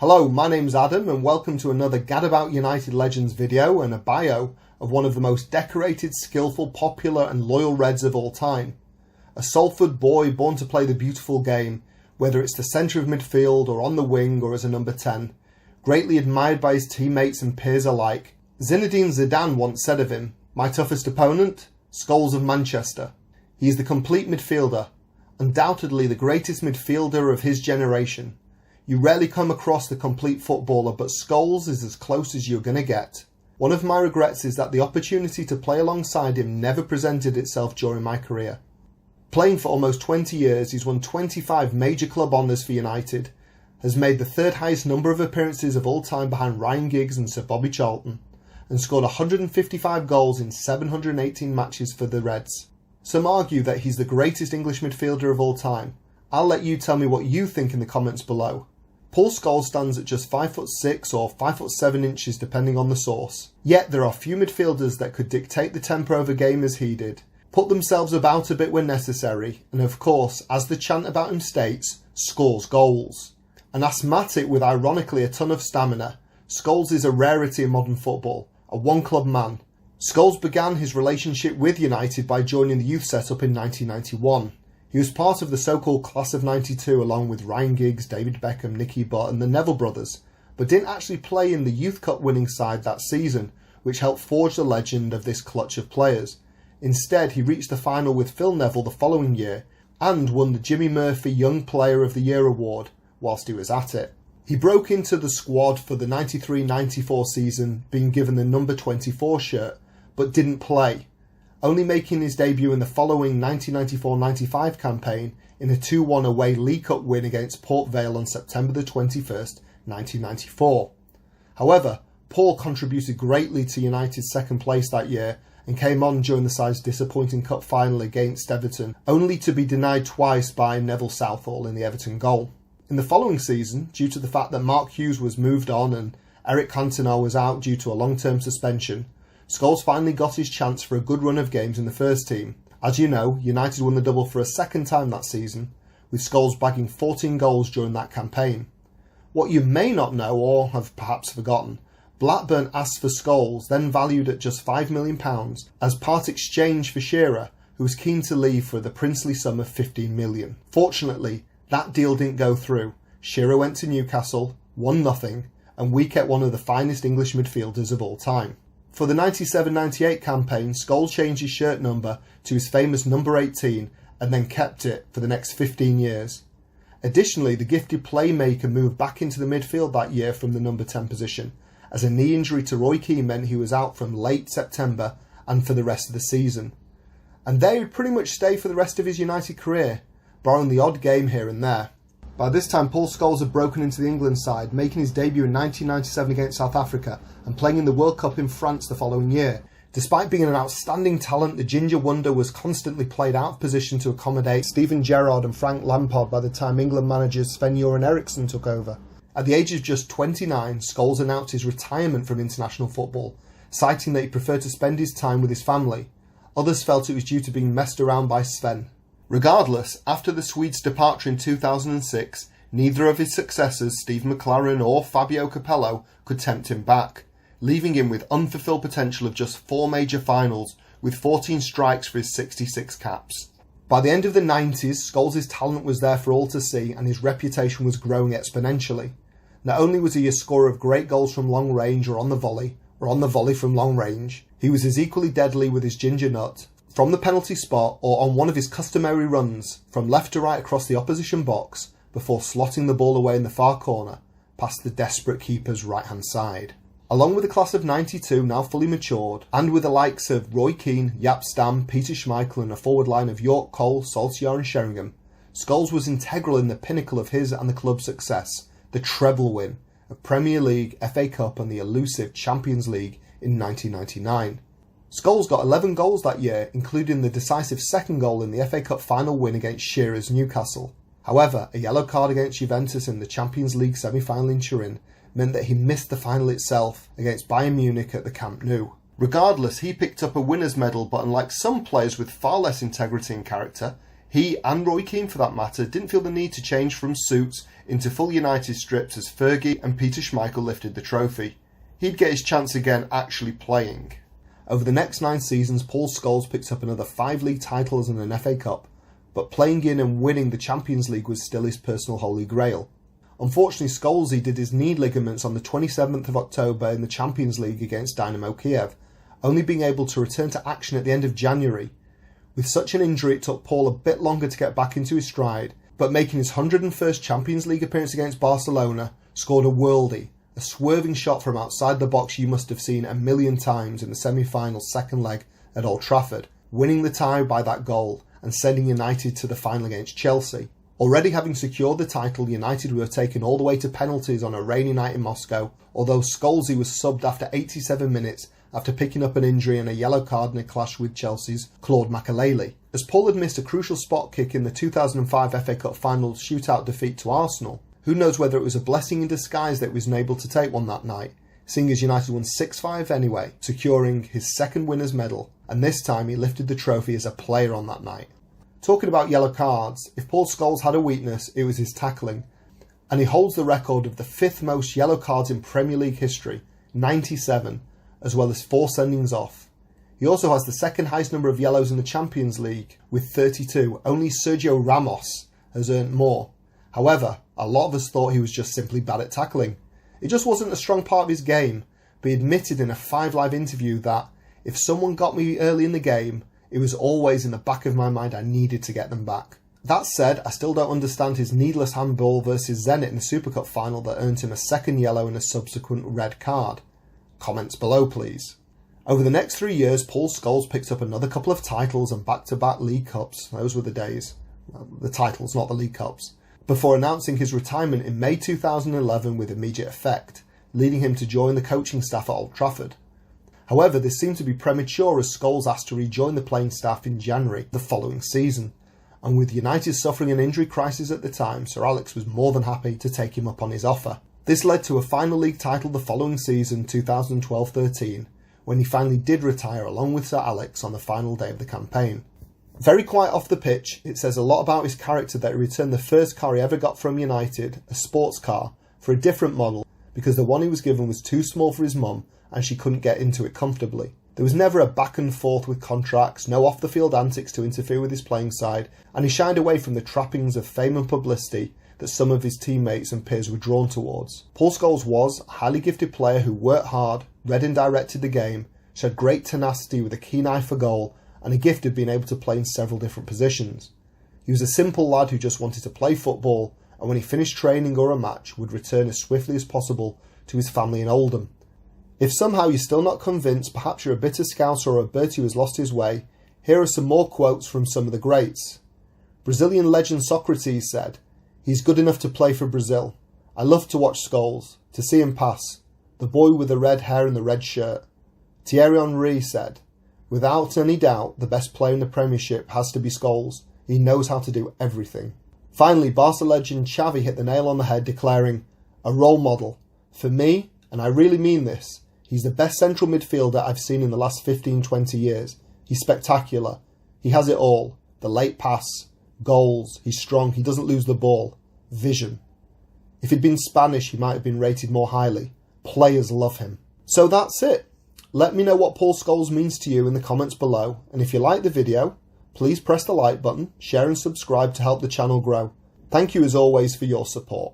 Hello, my name's Adam and welcome to another Gadabout United Legends video and a bio of one of the most decorated, skillful, popular and loyal Reds of all time. A Salford boy born to play the beautiful game, whether it's the centre of midfield or on the wing or as a number 10. Greatly admired by his teammates and peers alike. Zinedine Zidane once said of him, "My toughest opponent? Scholes of Manchester." He is the complete midfielder, undoubtedly the greatest midfielder of his generation. You rarely come across the complete footballer, but Scholes is as close as you're going to get. One of my regrets is that the opportunity to play alongside him never presented itself during my career. Playing for almost 20 years, he's won 25 major club honours for United, has made the third highest number of appearances of all time behind Ryan Giggs and Sir Bobby Charlton, and scored 155 goals in 718 matches for the Reds. Some argue that he's the greatest English midfielder of all time. I'll let you tell me what you think in the comments below. Paul Scholes stands at just 5'6" or 5'7" inches depending on the source. Yet there are few midfielders that could dictate the tempo of a game as he did, put themselves about a bit when necessary, and of course, as the chant about him states, scores goals. An asthmatic with ironically a ton of stamina, Scholes is a rarity in modern football, a one-club man. Scholes began his relationship with United by joining the youth setup in 1991. He was part of the so-called class of 92 along with Ryan Giggs, David Beckham, Nicky Butt and the Neville brothers, but didn't actually play in the Youth Cup winning side that season, which helped forge the legend of this clutch of players. Instead, he reached the final with Phil Neville the following year and won the Jimmy Murphy Young Player of the Year award whilst he was at it. He broke into the squad for the 93-94 season, being given the number 24 shirt, but didn't play, only making his debut in the following 1994-95 campaign in a 2-1 away League Cup win against Port Vale on September the 21st, 1994. However, Paul contributed greatly to United's second place that year and came on during the side's disappointing cup final against Everton, only to be denied twice by Neville Southall in the Everton goal. In the following season, due to the fact that Mark Hughes was moved on and Eric Cantona was out due to a long-term suspension, Scholes finally got his chance for a good run of games in the first team. As you know, United won the double for a second time that season, with Scholes bagging 14 goals during that campaign. What you may not know, or have perhaps forgotten, Blackburn asked for Scholes, then valued at just £5 million, as part exchange for Shearer, who was keen to leave for the princely sum of £15 million. Fortunately, that deal didn't go through. Shearer went to Newcastle, won nothing, and we kept one of the finest English midfielders of all time. For the 97-98 campaign, Scholes changed his shirt number to his famous number 18 and then kept it for the next 15 years. Additionally, the gifted playmaker moved back into the midfield that year from the number 10 position, as a knee injury to Roy Keane meant he was out from late September and for the rest of the season. And there he would pretty much stay for the rest of his United career, barring the odd game here and there. By this time, Paul Scholes had broken into the England side, making his debut in 1997 against South Africa and playing in the World Cup in France the following year. Despite being an outstanding talent, the Ginger Wonder was constantly played out of position to accommodate Steven Gerrard and Frank Lampard by the time England managers Sven-Göran Eriksson took over. At the age of just 29, Scholes announced his retirement from international football, citing that he preferred to spend his time with his family. Others felt it was due to being messed around by Sven. Regardless, after the Swede's departure in 2006, neither of his successors, Steve McLaren or Fabio Capello, could tempt him back, leaving him with unfulfilled potential of just 4 major finals, with 14 strikes for his 66 caps. By the end of the 90s, Scholes' talent was there for all to see and his reputation was growing exponentially. Not only was he a scorer of great goals from long range or on the volley from long range, he was as equally deadly with his ginger nut, from the penalty spot or on one of his customary runs from left to right across the opposition box before slotting the ball away in the far corner past the desperate keeper's right hand side. Along with the class of 92 now fully matured, and with the likes of Roy Keane, Jaap Stam, Peter Schmeichel and a forward line of York, Cole, Solskjaer and Sheringham, Scholes was integral in the pinnacle of his and the club's success, the treble win of Premier League, FA Cup and the elusive Champions League in 1999. Scholes got 11 goals that year, including the decisive second goal in the FA Cup final win against Shearer's Newcastle. However, a yellow card against Juventus in the Champions League semi-final in Turin meant that he missed the final itself against Bayern Munich at the Camp Nou. Regardless, he picked up a winner's medal, but unlike some players with far less integrity and character, He, and Roy Keane for that matter, didn't feel the need to change from suits into full United strips as Fergie and Peter Schmeichel lifted the trophy. He'd get his chance again actually playing. Over the next 9 seasons, Paul Scholes picked up another 5 league titles and an FA Cup, but playing in and winning the Champions League was still his personal holy grail. Unfortunately, Scholesy did his knee ligaments on the 27th of October in the Champions League against Dynamo Kiev, only being able to return to action at the end of January. With such an injury, it took Paul a bit longer to get back into his stride, but making his 101st Champions League appearance against Barcelona, scored a worldie, a swerving shot from outside the box you must have seen a million times in the semi-final second leg at Old Trafford, winning the tie by that goal and sending United to the final against Chelsea. Already having secured the title, United were taken all the way to penalties on a rainy night in Moscow, although Scholesy was subbed after 87 minutes after picking up an injury and a yellow card in a clash with Chelsea's Claude Makelele. As Paul had missed a crucial spot kick in the 2005 FA Cup final shootout defeat to Arsenal, who knows whether it was a blessing in disguise that he was unable to take one that night, seeing as United won 6-5 anyway, securing his second winner's medal, and this time he lifted the trophy as a player on that night. Talking about yellow cards, if Paul Scholes had a weakness, it was his tackling, and he holds the record of the 5th most yellow cards in Premier League history, 97, as well as 4 sendings off. He also has the second highest number of yellows in the Champions League, with 32. Only Sergio Ramos has earned more. However, a lot of us thought he was just simply bad at tackling. It just wasn't a strong part of his game, but he admitted in a 5 Live interview that if someone got me early in the game, it was always in the back of my mind I needed to get them back. That said, I still don't understand his needless handball versus Zenit in the Super Cup final that earned him a second yellow and a subsequent red card. Comments below please. Over the next 3 years, Paul Scholes picked up another couple of titles and back-to-back League Cups. Those were the days. The titles, not the League Cups. Before announcing his retirement in May 2011 with immediate effect, leading him to join the coaching staff at Old Trafford. However, this seemed to be premature as Scholes asked to rejoin the playing staff in January the following season, and with United suffering an injury crisis at the time, Sir Alex was more than happy to take him up on his offer. This led to a final league title the following season, 2012-13, when he finally did retire along with Sir Alex on the final day of the campaign. Very quiet off the pitch, it says a lot about his character that he returned the first car he ever got from United, a sports car, for a different model because the one he was given was too small for his mum and she couldn't get into it comfortably. There was never a back and forth with contracts, no off-the-field antics to interfere with his playing side, and he shied away from the trappings of fame and publicity that some of his teammates and peers were drawn towards. Paul Scholes was a highly gifted player who worked hard, read and directed the game, showed great tenacity with a keen eye for goal, and a gift of being able to play in several different positions. He was a simple lad who just wanted to play football, and when he finished training or a match, would return as swiftly as possible to his family in Oldham. If somehow you're still not convinced, perhaps you're a bitter Scouser or a Bertie who has lost his way, here are some more quotes from some of the greats. Brazilian legend Socrates said, "He's good enough to play for Brazil. I love to watch Scholes, to see him pass, the boy with the red hair and the red shirt." Thierry Henry said, "Without any doubt, the best player in the Premiership has to be Scholes. He knows how to do everything." Finally, Barca legend Xavi hit the nail on the head, declaring, "A role model. For me, and I really mean this, he's the best central midfielder I've seen in the last 15-20 years. He's spectacular. He has it all. The late pass, goals, he's strong, he doesn't lose the ball. Vision. If he'd been Spanish, he might have been rated more highly. Players love him." So that's it. Let me know what Paul Scholes means to you in the comments below, and if you like the video, please press the like button, share and subscribe to help the channel grow. Thank you as always for your support.